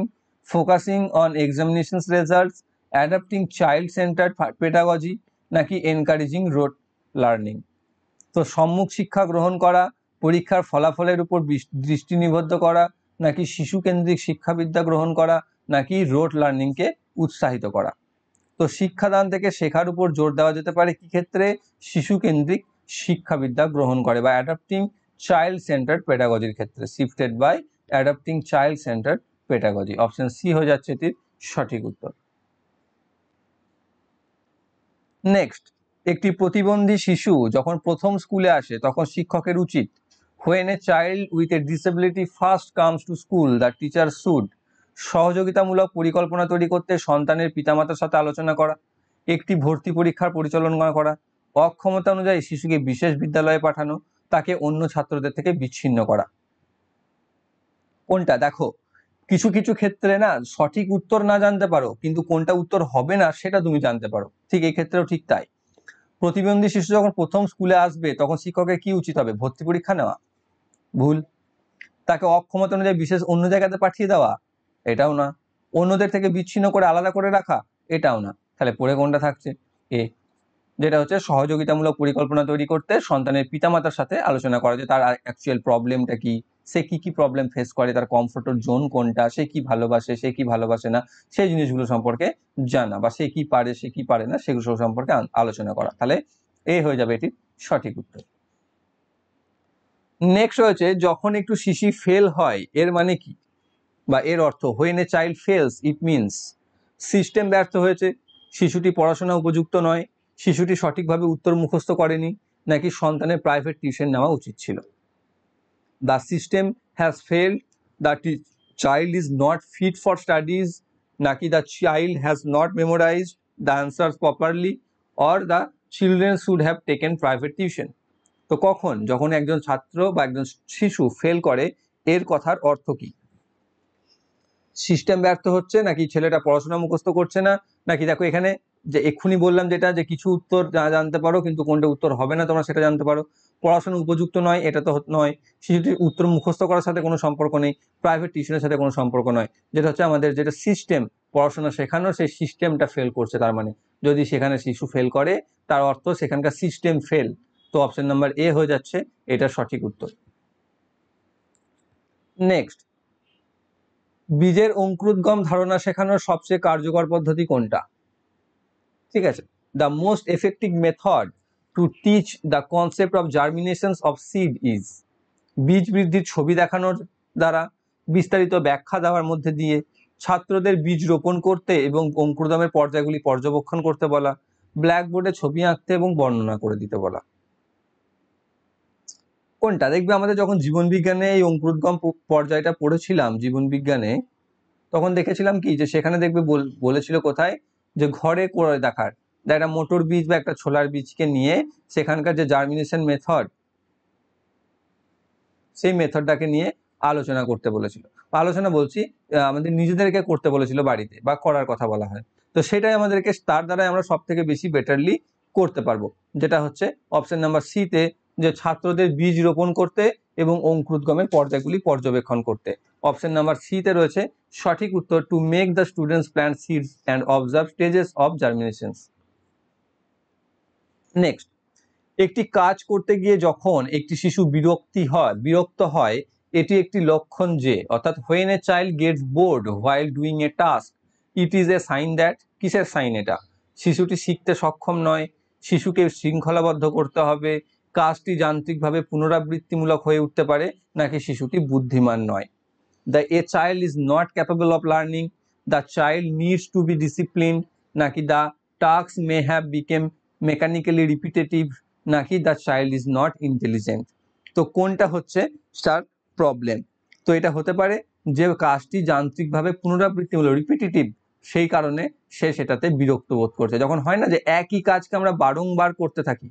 focusing on examinations results, adapting child centred pedagogy, নাকি এনকারেজিং রোড লার্নিং? তো সম্মুখ শিক্ষা গ্রহণ করা, পরীক্ষার ফলাফলের উপর দৃষ্টি নিবদ্ধ করা, নাকি শিশু কেন্দ্রিক শিক্ষাবিদ্যা গ্রহণ করা, নাকি রোড লার্নিংকে উৎসাহিত করা? তো শিক্ষাদান থেকে শেখার উপর জোর দেওয়া যেতে পারে কি ক্ষেত্রে? শিশু কেন্দ্রিক শিক্ষাবিদ্যা গ্রহণ করে বা অ্যাডাপ্টিং চাইল্ড সেন্টার্ড পেডাগজির ক্ষেত্রে, shifted by adapting child centred pedagogy. Option C হয়ে যাচ্ছে এটির সঠিক উত্তর। নেক্সট, একটি প্রতিবন্ধী শিশু যখন প্রথম স্কুলে আসে তখন শিক্ষকের উচিত, when a child with a disability first comes to school the teacher should সহযোগিতামূলক পরিকল্পনা তৈরি করতে সন্তানের পিতামাতার সাথে আলোচনা করা, একটি ভর্তি পরীক্ষার পরিচালনা করা, অক্ষমতা অনুযায়ী শিশুকে বিশেষ বিদ্যালয়ে পাঠানো, তাকে অন্য ছাত্রদের থেকে বিচ্ছিন্ন করা। কোনটা? দেখো, কিছু কিছু ক্ষেত্রে না সঠিক উত্তর না জানতে পারো, কিন্তু কোনটা উত্তর হবে না সেটা তুমি জানতে পারো, ঠিক এই ক্ষেত্রেও ঠিক তাই। প্রতিবন্ধী শিশু যখন প্রথম স্কুলে আসবে তখন শিক্ষকের কি উচিত হবে? ভর্তি পরীক্ষা নেওয়া? ভুল। তাকে অক্ষমতা অনুযায়ী বিশেষ অন্য জায়গাতে পাঠিয়ে দেওয়া? এটাও না। অন্যদের থেকে বিচ্ছিন্ন করে আলাদা করে রাখা? এটাও না। তাহলে পরে কোনটা থাকছে? এ, যেটা হচ্ছে সহযোগিতামূলক পরিকল্পনা তৈরি করতে সন্তানের পিতামাতার সাথে আলোচনা করা, যে তার অ্যাকচুয়াল প্রবলেমটা কি, সে কি কি প্রবলেম ফেস করে, তার কমফোর্টের জোন কোনটা, সে কি ভালোবাসে, সে কি ভালোবাসে না, সেই জিনিসগুলো সম্পর্কে জানা, বা সে কি পারে, সে কি পারে না, সেগুলো সম্পর্কে আলোচনা করা। তাহলে এই হয়ে যাবে এটির সঠিক উত্তর। নেক্সট হয়েছে, যখন একটু শিশু ফেল হয় এর মানে কি, বা এর অর্থ, when a child fails it means system ব্যর্থ হয়েছে, শিশুটি পড়াশোনা উপযুক্ত নয়, শিশুটি সঠিকভাবে উত্তর মুখস্থ করেনি, নাকি সন্তানের প্রাইভেট টিউশন নেওয়া উচিত ছিল। The system has failed, the child is not fit for studies, নাকি the child has not memorised the answers properly, or the children should have taken private tuition. তো কখন, যখন একজন ছাত্র বা একজন শিশু ফেল করে, এর কথার অর্থ কি? সিস্টেম ব্যর্থ হচ্ছে, নাকি ছেলেটা পড়াশোনা মুখস্থ করছে না, নাকি দেখো এখানে যে এক্ষুনি বললাম যেটা, যে কিছু উত্তর জানতে পারো কিন্তু কোনটা উত্তর হবে না তোমরা সেটা জানতে পারো, পড়াশোনা উপযুক্ত নয় এটা তো নয়, শিশুটির উত্তর মুখস্থ করার সাথে কোনো সম্পর্ক নেই, প্রাইভেট টিউশনের সাথে কোনো সম্পর্ক নয়, যেটা হচ্ছে আমাদের যেটা সিস্টেম পড়াশোনা শেখানোর, সেই সিস্টেমটা ফেল করছে। তার মানে যদি সেখানে শিশু ফেল করে তার অর্থ সেখানকার সিস্টেম ফেল। তো অপশন নাম্বার এ হয়ে যাচ্ছে এটা সঠিক উত্তর। নেক্সট, বীজের অঙ্কুরোদ্গম ধারণা শেখানোর সবচেয়ে কার্যকর পদ্ধতি কোনটা? ঠিক আছে, the most effective method to teach the concept of germination of seed is, বীজ বৃদ্ধির ছবি দেখানোর দ্বারা, বিস্তারিত ব্যাখ্যা দেওয়ার মধ্যে দিয়ে, ছাত্রদের বীজ রোপণ করতে এবং অঙ্কুরোদ্গমের পর্যায়গুলি পর্যবেক্ষণ করতে বলা, ব্ল্যাকবোর্ডে ছবি আঁকতে এবং বর্ণনা করে দিতে বলা। কোনটা? দেখবে আমাদের যখন জীবনবিজ্ঞানে এই অঙ্কুরোদ্গম পর্যায়টা পড়েছিলাম জীবনবিজ্ঞানে, তখন দেখেছিলাম কি, যে সেখানে দেখবে বলেছিল কোথায়, যে ঘরে করে দেখার, একটা মোটর বীজ বা একটা ছোলার বীজকে নিয়ে সেখানকার যে জার্মিনেশন মেথড, সেই মেথডটাকে নিয়ে আলোচনা করতে বলেছিল। আলোচনা বলছি, আমাদের নিজেদেরকে করতে বলেছিল বাড়িতে, বা করার কথা বলা হয়। তো সেটাই আমাদেরকে, তার দ্বারাই আমরা সব থেকে বেশি বেটারলি করতে পারবো, যেটা হচ্ছে অপশন নাম্বার সি তে যে ছাত্রদের বীজ রোপণ করতে এবং অঙ্কুরোদ্গমের পর্যায়গুলি পর্যবেক্ষণ করতে। অপশন নাম্বার সি তে রয়েছে সঠিক উত্তর, to make the students plant seeds and observe stages of germination. Next, একটি কাজ করতে গিয়ে যখন একটি শিশু বিরক্ত হয় এটি একটি লক্ষণ যে, অর্থাৎ when a child gets bored while doing a task it is a sign that, কিসের সাইন এটা? শিশুটি শিখতে সক্ষম নয়, শিশুকে শৃঙ্খলাবদ্ধ করতে হবে, কাজটি যান্ত্রিকভাবে পুনরাবৃত্তিমূলক হয়ে উঠতে পারে, নাকি শিশুটি বুদ্ধিমান নয়। a child is not capable of learning, the child needs to be disciplined, নাকি the tasks may have become mechanically repetitive, নাকি the child is not intelligent। তো কোনটা হচ্ছে তার প্রবলেম? তো এটা হতে পারে যে কাজটি যান্ত্রিকভাবে পুনরাবৃত্তিমূলক, রিপিটিটিভ, সেই কারণে সে সেটাতে বিরক্ত বোধ করছে। যখন হয় না যে একই কাজকে আমরা বারংবার করতে থাকি,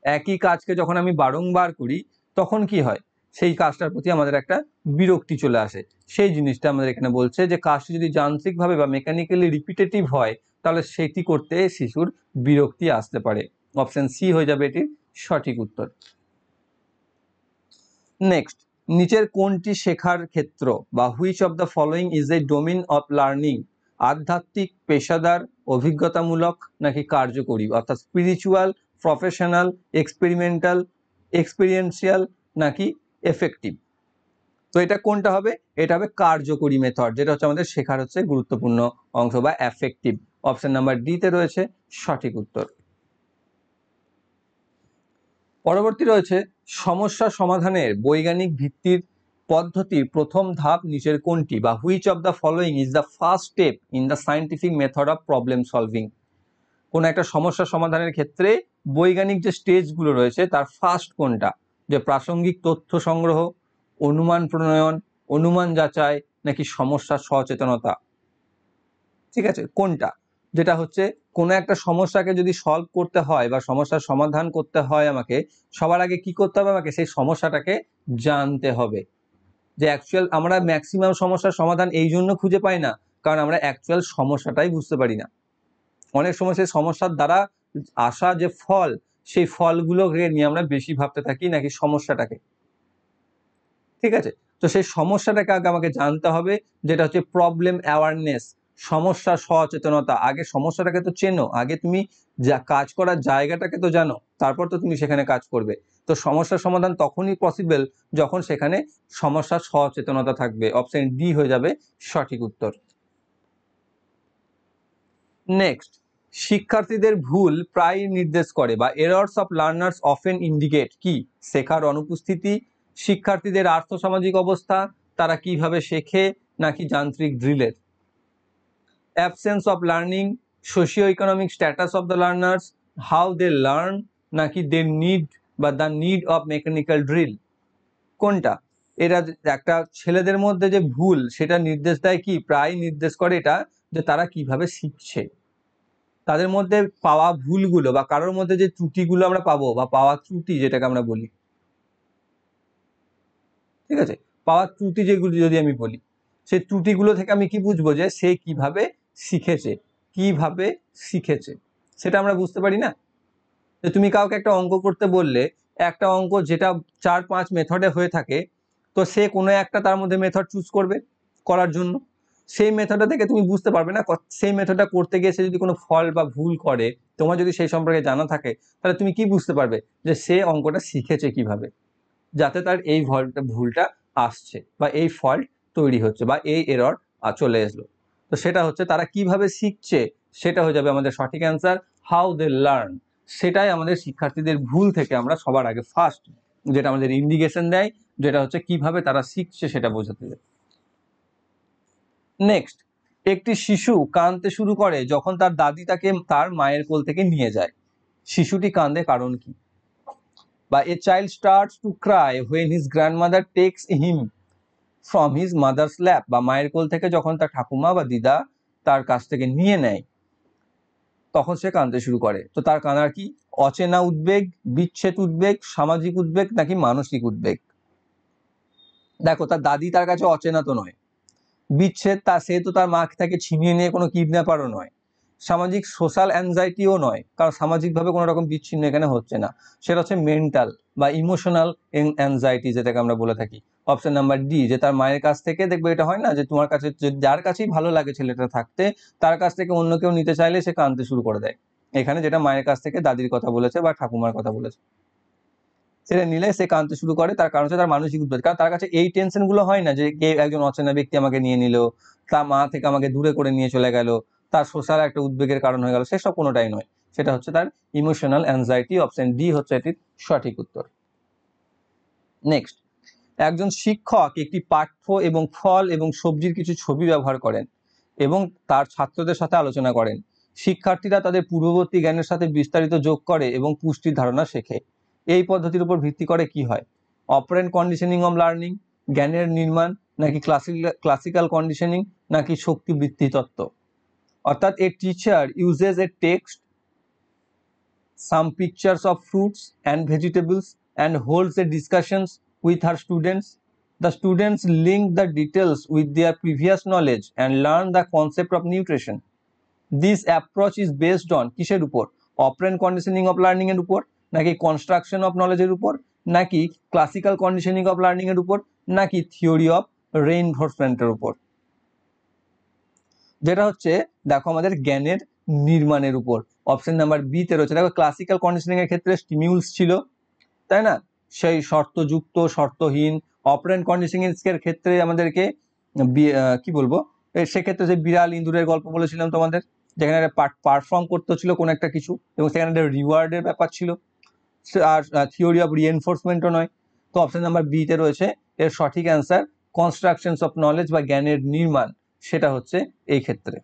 একই কাজকে যখন আমি বারংবার করি তখন কি হয়, সেই কাজটার প্রতি আমাদের একটা বিরক্তি চলে আসে। সেই জিনিসটা আমাদের এখানে বলছে যে কাজটি যদি যান্ত্রিকভাবে বা মেকানিক্যালি রিপিটেটিভ হয় তাহলে সেটি করতে শিশুর বিরক্তি আসতে পারে। অপশন সি হয়ে যাবে এটির সঠিক উত্তর। নেক্সট, নিচের কোনটি শেখার ক্ষেত্র বা which of the following is A domain of learning? আধ্যাত্মিক, পেশাদার, অভিজ্ঞতামূলক, নাকি কার্যকরী, অর্থাৎ স্পিরিচুয়াল, প্রফেশনাল, এক্সপেরিয়েন্সিয়াল, নাকি এফেক্টিভ। তো এটা কোনটা হবে? এটা হবে কার্যকরী মেথড, যেটা হচ্ছে আমাদের শেখার হচ্ছে গুরুত্বপূর্ণ অংশ বা এফেক্টিভ। অপশন নাম্বার ডি তে রয়েছে সঠিক উত্তর। পরবর্তী রয়েছে সমস্যা সমাধানের বৈজ্ঞানিক ভিত্তির পদ্ধতির প্রথম ধাপ নিচের কোনটি, বা which of the following is the first step in the scientific method of problem solving? কোন একটা সমস্যা সমাধানের ক্ষেত্রে বৈজ্ঞানিক যে স্টেজগুলো রয়েছে তার ফার্স্ট কোনটা? যে প্রাসঙ্গিক তথ্য সংগ্রহ, অনুমান প্রণয়ন, অনুমান যাচাই, নাকি সমস্যা সচেতনতা? ঠিক আছে, কোনটা? যেটা হচ্ছে কোনো একটা সমস্যাকে যদি সলভ করতে হয় বা সমস্যার সমাধান করতে হয় আমাকে, সবার আগে কি করতে হবে? আমাকে সেই সমস্যাটাকে জানতে হবে। যে অ্যাকচুয়াল আমরা ম্যাক্সিমাম সমস্যার সমাধান এই জন্য খুঁজে পাই না কারণ আমরা অ্যাকচুয়াল সমস্যাটাই বুঝতে পারি না। অনেক সময় সেই সমস্যার দ্বারা আসা যে ফল, সেই ফলগুলোকে নিয়ে আমরা বেশি ভাবতে থাকি নাকি সমস্যাটাকে। ঠিক আছে, তো সেই সমস্যাটাকে আগে আমাকে জানতে হবে, যেটা হচ্ছে প্রবলেম অ্যাওয়ারনেস, সমস্যা সচেতনতা। আগে সমস্যাটাকে তো চেনো, আগে তুমি যা কাজ করার জায়গাটাকে তো জানো, তারপর তো তুমি সেখানে কাজ করবে। তো সমস্যার সমাধান তখনই পসিবল যখন সেখানে সমস্যার সচেতনতা থাকবে। অপশন ডি হয়ে যাবে সঠিক উত্তর। নেক্সট, শিক্ষার্থীদের ভুল প্রায় নির্দেশ করে বা errors of learners often indicate কি? শেখার অনুপস্থিতি, শিক্ষার্থীদের আর্থসামাজিক অবস্থা, তারা কিভাবে শেখে, নাকি যান্ত্রিক ড্রিলের? Absence of learning, socio economic status of the learners, how they learn, নাকি দে নিড বা the need of mechanical drill? কোনটা? এটা একটা ছেলেদের মধ্যে যে ভুল সেটা নির্দেশ দেয় কি? প্রায় নির্দেশ করে এটা যে তারা কিভাবে শিখছে। তাদের মধ্যে পাওয়া ভুলগুলো বা কারোর মধ্যে যে ত্রুটিগুলো আমরা পাবো বা পাওয়া ত্রুটি যেটাকে আমরা বলি, ঠিক আছে, পাওয়া ত্রুটি যেগুলো যদি আমি বলি, সেই ত্রুটিগুলো থেকে আমি কি বুঝবো যে সে কিভাবে শিখেছে, কিভাবে শিখেছে সেটা আমরা বুঝতে পারি না। যে তুমি কাউকে একটা অঙ্ক করতে বললে, একটা অঙ্ক যেটা 4-5 মেথডে হয়ে থাকে, তো সে কোনো একটা তার মধ্যে মেথড চুজ করবে করার জন্য। সেই মেথডটা থেকে তুমি বুঝতে পারবে না, সেই মেথডটা করতে গিয়ে সে যদি কোনো ফল বা ভুল করে, তোমার যদি সেই সম্পর্কে জানা থাকে, তাহলে তুমি কি বুঝতে পারবে যে সে অঙ্কটা শিখেছে কিভাবে, যাতে তার এই ভুলটা আসছে বা এই ফল্ট তৈরি হচ্ছে বা এই এরর চলে আসলো। তো সেটা হচ্ছে তারা কিভাবে শিখছে, সেটা হয়ে যাবে আমাদের সঠিক অ্যান্সার, হাউ দে লার্ন। সেটাই আমাদের শিক্ষার্থীদের ভুল থেকে আমরা সবার আগে ফার্স্ট যেটা আমাদের ইন্ডিকেশন দেয়, যেটা হচ্ছে কিভাবে তারা শিখছে সেটা বোঝাতে যায়। নেক্সট, একটি শিশু কাঁদতে শুরু করে যখন তার দাদি তাকে তার মায়ের কোল থেকে নিয়ে যায়। শিশুটি কাঁদে কারণ কি? বা a child starts to cry when his grandmother takes him from his mother's lap, বা মায়ের কোল থেকে যখন তার ঠাকুমা বা দিদা তার কাছ থেকে নিয়ে নেয় তখন সে কাঁদতে শুরু করে। তো তার কাঁদার কি? অচেনা উদ্বেগ, বিচ্ছেদ উদ্বেগ, সামাজিক উদ্বেগ, নাকি মানসিক উদ্বেগ? দেখো, তার দাদি তার কাছে অচেনা তো নয়, বিচ্ছেদ, সে তো তার মা থেকে ছিনিয়ে নিয়ে কোনো কিডন্যাপারও নয়, সামাজিক সোশ্যাল অ্যাংজাইটিও নয়, কারণ সামাজিকভাবে কোনো রকম বিচ্ছিন্ন এখানে হচ্ছে না, সেটা হচ্ছে মেন্টাল বা ইমোশনাল অ্যাংজাইটি যেটাকে আমরা বলে থাকি। অপশন নাম্বার ডি, যে তার মায়ের কাছ থেকে, দেখবে এটা হয় না যে তোমার কাছে যার কাছেই ভালো লাগে ছেলেটা থাকতে, তার কাছ থেকে অন্য কেউ নিতে চাইলে সে কাঁদতে শুরু করে দেয়। এখানে যেটা মায়ের কাছ থেকে দাদির কথা বলেছে বা ঠাকুমার কথা বলেছে, সেটা নিলে সে কাঁদতে শুরু করে, তার কারণ হচ্ছে তার মানসিক উদ্বেগ। কারণ তার কাছে এই টেনশন গুলো হয় না যে কে একজন অচেনা ব্যক্তি আমাকে নিয়ে নিল, তার মা থেকে আমাকে দূরে করে নিয়ে চলে গেল, তার সোশ্যাল একটা উদ্বেগের কারণ হয়ে গেল, সেসব কোনোটাই নয়। সেটা হচ্ছে তার ইমোশনাল অ্যাংজাইটি। অপশন ডি হচ্ছে এটির সঠিক উত্তর। নেক্সট, একজন শিক্ষক একটি পাঠ্য এবং ফল এবং সবজির কিছু ছবি ব্যবহার করেন এবং তার ছাত্রদের সাথে আলোচনা করেন। শিক্ষার্থীরা তাদের পূর্ববর্তী জ্ঞানের সাথে বিস্তারিত যোগ করে এবং পুষ্টির ধারণা শেখে। এই পদ্ধতির উপর ভিত্তি করে কি হয়? অপারেন্ট কন্ডিশনিং অফ লার্নিং, জ্ঞানের নির্মাণ, নাকি ক্লাসিক্যাল কন্ডিশনিং, নাকি শক্তি বৃদ্ধি তত্ত্ব। অর্থাৎ a teacher uses A text, some pictures of fruits and vegetables and holds a discussions with her students. The students link the details with their previous knowledge and learn the concept of nutrition. This approach is based on কিসের উপর? operant conditioning of learning এর উপর, নাকি construction of knowledge এর উপর, নাকি classical conditioning of learning এর উপর, নাকি theory of reinforcement এর উপর। যেটা হচ্ছে দেখো আমাদের জ্ঞানের নির্মাণের উপর। অপশন নাম্বার বি তে রয়েছে, দেখো ক্লাসিক্যাল কন্ডিশনিং এর ক্ষেত্রে স্টিমিউলস ছিল, তাই না, সেই শর্তযুক্ত শর্তহীন। অপারেন্ট কন্ডিশনিং এর ক্ষেত্রে আমাদেরকে কি বলবো, সেক্ষেত্রে যে বিড়াল ইঁদুরের গল্প বলেছিলাম তোমাদের, যেখানে পারফর্ম করতে হচ্ছিল কোন একটা কিছু এবং সেখানে একটা রিওয়ার্ডের ব্যাপার ছিল। আর থিওরি অফ রিএনফোর্সমেন্টও নয়। তো অপশন নাম্বার বি তে রয়েছে এর সঠিক অ্যান্সার কনস্ট্রাকশনস অফ নলেজ বা জ্ঞানের নির্মাণ। সেটা হচ্ছে এই ক্ষেত্রে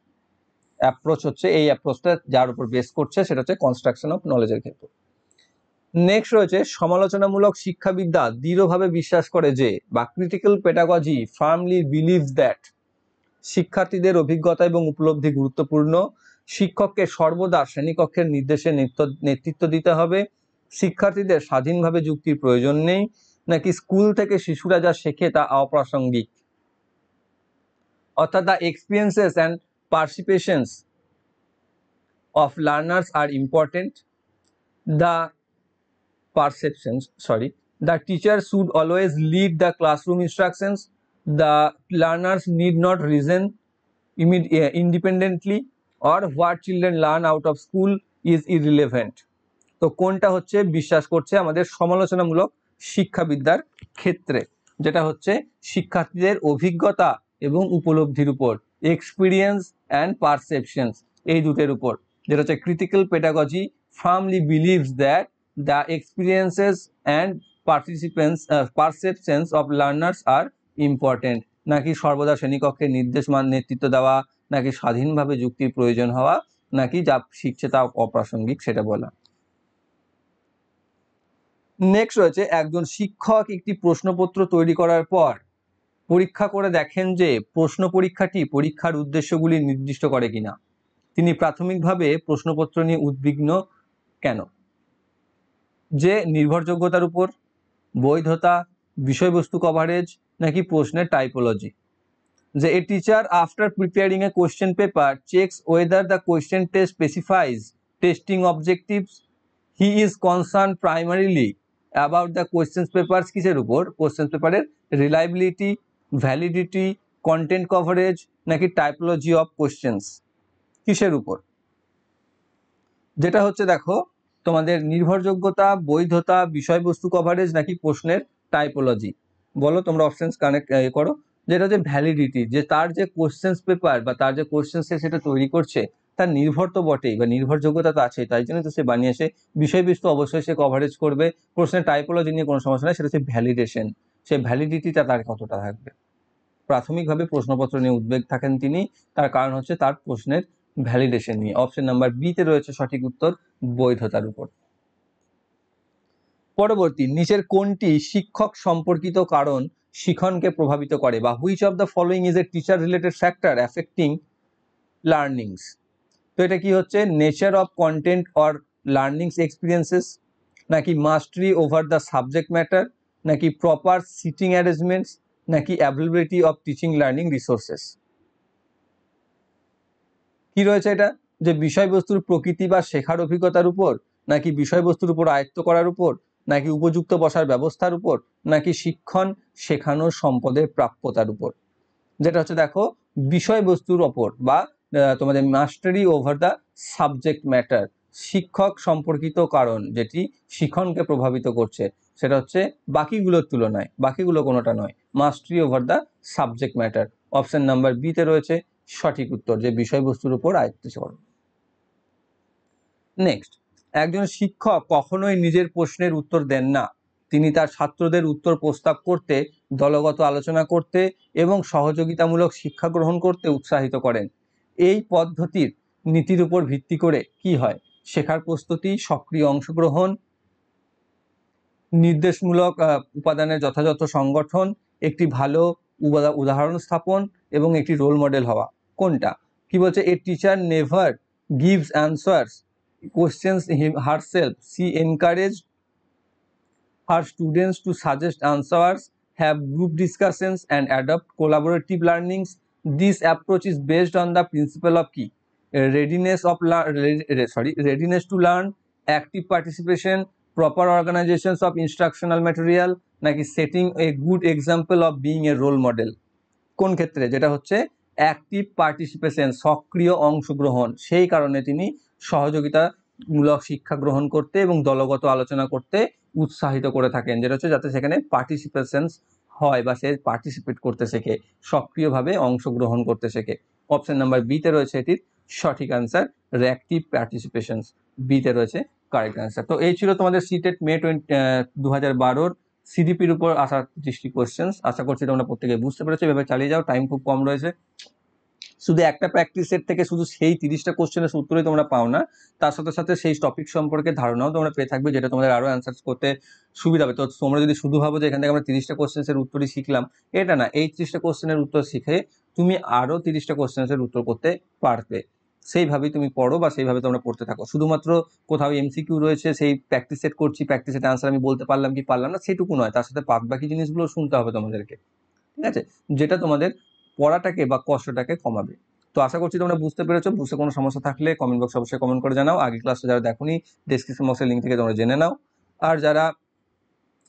অ্যাপ্রোচ হচ্ছে, এই অ্যাপ্রোচটা যার উপর বেস করছে সেটা হচ্ছে কনস্ট্রাকশন অফ নলেজের ক্ষেত্রে। নেক্সট রয়েছে সমালোচনামূলক শিক্ষাবিদ্যা দৃঢ়ভাবে বিশ্বাস করে যে, বা critical pedagogy firmly believes that, শিক্ষার্থীদের অভিজ্ঞতা এবং উপলব্ধি গুরুত্বপূর্ণ, শিক্ষককে সর্বদা শ্রেণীকক্ষের নির্দেশে নেতৃত্ব দিতে হবে, শিক্ষার্থীদের স্বাধীনভাবে যুক্তির প্রয়োজন নেই, নাকি স্কুল থেকে শিশুরা যা শেখে তা অপ্রাসঙ্গিক। অর্থাৎ the experiences and participations of learners are important, the the teacher should always lead the classroom instructions, the learners need not reason independently, or what children learn out of school is irrelevant. তো কোনটা হচ্ছে বিশ্বাস করছে আমাদের সমালোচনামূলক শিক্ষাবিদ্যার ক্ষেত্রে, যেটা হচ্ছে শিক্ষার্থীদের অভিজ্ঞতা এবং উপলব্ধির উপর, এক্সপিরিয়েন্স অ্যান্ড পারসেপশনস, এই দুটোর উপর, যেটা হচ্ছে critical pedagogy firmly believes that the experiences and perceptions of learners are important, নাকি সর্বদা শ্রেণীকক্ষে নেতৃত্ব দেওয়া, নাকি স্বাধীনভাবে যুক্তির প্রয়োজন হওয়া, নাকি যা শিখছে তা অপ্রাসঙ্গিক সেটা বলা। নেক্সট রয়েছে একজন শিক্ষক একটি প্রশ্নপত্র তৈরি করার পর পরীক্ষা করে দেখেন যে প্রশ্ন পরীক্ষাটি পরীক্ষার উদ্দেশ্যগুলি নির্দিষ্ট করে কিনা। তিনি প্রাথমিকভাবে প্রশ্নপত্র নিয়ে উদ্বিগ্ন কেন? যে নির্ভরযোগ্যতার উপর, বৈধতা, বিষয়বস্তু কভারেজ, নাকি প্রশ্নের টাইপোলজি। যে a teacher after preparing a question paper checks whether the question test specifies testing objectives, he is concern primarily about the question papers কিসের উপর? কোয়েশ্চেন পেপারের রিলায়েবিলিটি, ভ্যালিডিটি, কন্টেন্ট কভারেজ, নাকি টাইপোলজি অফ কোয়েশ্চেন্স, কিসের উপর? যেটা হচ্ছে দেখো তোমাদের নির্ভরযোগ্যতা, বৈধতা, বিষয়বস্তু কভারেজ, নাকি প্রশ্নের টাইপোলজি। বলো তোমরা অপশনস কানেক্ট করো। যেটা হচ্ছে ভ্যালিডিটি, যে তার যে কোশ্চেন্স পেপার বা তার যে কোশ্চেন সেটা তৈরি করছে তার নির্ভর তো বটেই বা নির্ভরযোগ্যতা তো আছে, তাই জন্য তো সে বানিয়েছে। বিষয়বস্তু অবশ্যই সে কভারেজ করবে। প্রশ্নের টাইপোলজি নিয়ে কোনো সমস্যা নেই, সেটা হচ্ছে ভ্যালিডেশন, সে ভ্যালিডিটিটা তার কতটা থাকবে। প্রাথমিকভাবে প্রশ্নপত্র নিয়ে উদ্বেগ থাকেন তিনি, তার কারণ হচ্ছে তার প্রশ্নের ভ্যালিডেশন নিয়ে। অপশন নাম্বার বি তে রয়েছে সঠিক উত্তর বৈধতার উপর। পরবর্তী, নিচের কোনটি শিক্ষক সম্পর্কিত কারণ শিখনকে প্রভাবিত করে, বা which of the following is a teacher related factor affecting learnings. তো এটা কি হচ্ছে? Nature of content or learnings experiences, নাকি মাস্টারি ওভার দ্য সাবজেক্ট ম্যাটার, নাকি প্রপার সিটিং অ্যারেঞ্জমেন্টস, নাকি availability of teaching learning resources. কি রয়েছে এটা? যে বিষয়বস্তুর প্রকৃতি বা শেখার অভিজ্ঞতার উপর, নাকি বিষয়বস্তুর উপর আয়ত্ত করার উপর, নাকি উপযুক্ত বসার ব্যবস্থার উপর, নাকি শিক্ষণ শেখানোর সম্পদের প্রাপ্যতার উপর? যেটা হচ্ছে দেখো বিষয়বস্তুর ওপর বা তোমাদের মাস্টারি ওভার দ্য সাবজেক্ট ম্যাটার, শিক্ষক সম্পর্কিত কারণ যেটি শিক্ষণকে প্রভাবিত করছে সেটা হচ্ছে বাকিগুলোর তুলনায়, বাকিগুলো কোনোটা নয়, mastery over the subject matter. Option number বিতে রয়েছে সঠিক উত্তর, যে বিষয়বস্তুর উপর আয়ত্তকরণ। নেক্সট, একজন শিক্ষক কখনোই নিজের প্রশ্নের উত্তর দেন না, তিনি তার ছাত্রদের উত্তর প্রস্তাব করতে, দলগত আলোচনা করতে এবং সহযোগিতামূলক শিক্ষা গ্রহণ করতে উৎসাহিত করেন। এই পদ্ধতির নীতির উপর ভিত্তি করে কি হয়? শেখার প্রস্তুতি, সক্রিয় অংশগ্রহণ, নির্দেশমূলক উপাদানের যথাযথ সংগঠন, একটি ভালো উদাহরণ স্থাপন এবং একটি রোল মডেল হওয়া। কোনটা? কি বলছে? A teacher never gives answers questions herself, she encouraged her students to suggest answers, have group discussions and adopt collaborative learnings. This approach is based on the principle of key readiness to learn, active participation, proper organizations of instructional material, নাকি setting a good example of being a role model? কোন ক্ষেত্রে? যেটা হচ্ছে active participation, সক্রিয় অংশগ্রহণ, সেই কারণে তিনি সহযোগিতামূলক শিক্ষা গ্রহণ করতে এবং দলগত আলোচনা করতে উৎসাহিত করে থাকেন, যেটা হচ্ছে যাতে সেখানে পার্টিসিপেশন হয় বা সে পার্টিসিপেট করতে শেখে, সক্রিয়ভাবে অংশগ্রহণ করতে শেখে। অপশন নাম্বার বিতে রয়েছে এটির সঠিক আনসার, অ্যাক্টিভ পার্টিসিপেশন, বিতে রয়েছে কারেক্ট আনসার। তো এই ছিল তোমাদের সিটেট মে 2012 সিডিপির উপর আসা 30টি কোয়েশ্চেন। আশা করছি তোমরা প্রত্যেকে বুঝতে পেরেছো, এভাবে চালিয়ে যাও, টাইম খুব কম রয়েছে। শুধু একটা প্র্যাকটিস সেট থেকে শুধু সেই 30টা কোশ্চেনের উত্তরই তোমরা পাও না, তার সাথে সাথে সেই টপিক সম্পর্কে ধারণাও তোমরা পেয়ে থাকবে, যেটা তোমাদের আরো অ্যান্সার করতে সুবিধা হবে। তো তোমরা যদি শুধু ভাবো যে এখান থেকে আমরা 30টা কোশ্চেনের উত্তরই শিখলাম, এটা না, এই 30টা কোশ্চেনের উত্তর শিখে তুমি আরো 30টা কোশ্চেনের উত্তর করতে পারবে। সেইভাবেই তুমি পড়ো বা সেইভাবে তোমরা পড়তে থাকো। শুধুমাত্র কোথাও এমসিকিউ রয়েছে সেই প্র্যাকটিস সেট করছি, প্র্যাকটিস সেট আনসার আমি বলতে পারলাম কি পারলাম না সেটুকু নয়, তার সাথে বাকি জিনিসগুলো শুনতে হবে তোমাদেরকে, ঠিক আছে, যেটা তোমাদের পড়াটাকে বা কষ্টটাকে কমাবে। তো আশা করছি তোমরা বুঝতে পেরেছো। বুঝতে কোনো সমস্যা থাকলে কমেন্ট বক্সে অবশ্যই কমেন্ট করে জানাও। আগে ক্লাসটা যারা দেখোনি ডেসক্রিপশন বক্সের লিঙ্ক থেকে তোমরা জেনে নাও। আর যারা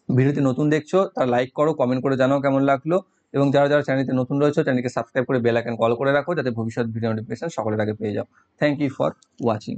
ভিডিওতে নতুন দেখছো তারা লাইক করো, কমেন্ট করে জানাও কেমন লাগলো, এবং যারা যারা চ্যানেলতে নতুন রয়েছে চ্যানেলকে সাবস্ক্রাইব করে বেল আইকন কল করে রাখো, যাতে ভবিষ্যৎ ভিডিও নোটিফিকেশন সকলের আগে পেয়ে যাও। Thank you for watching.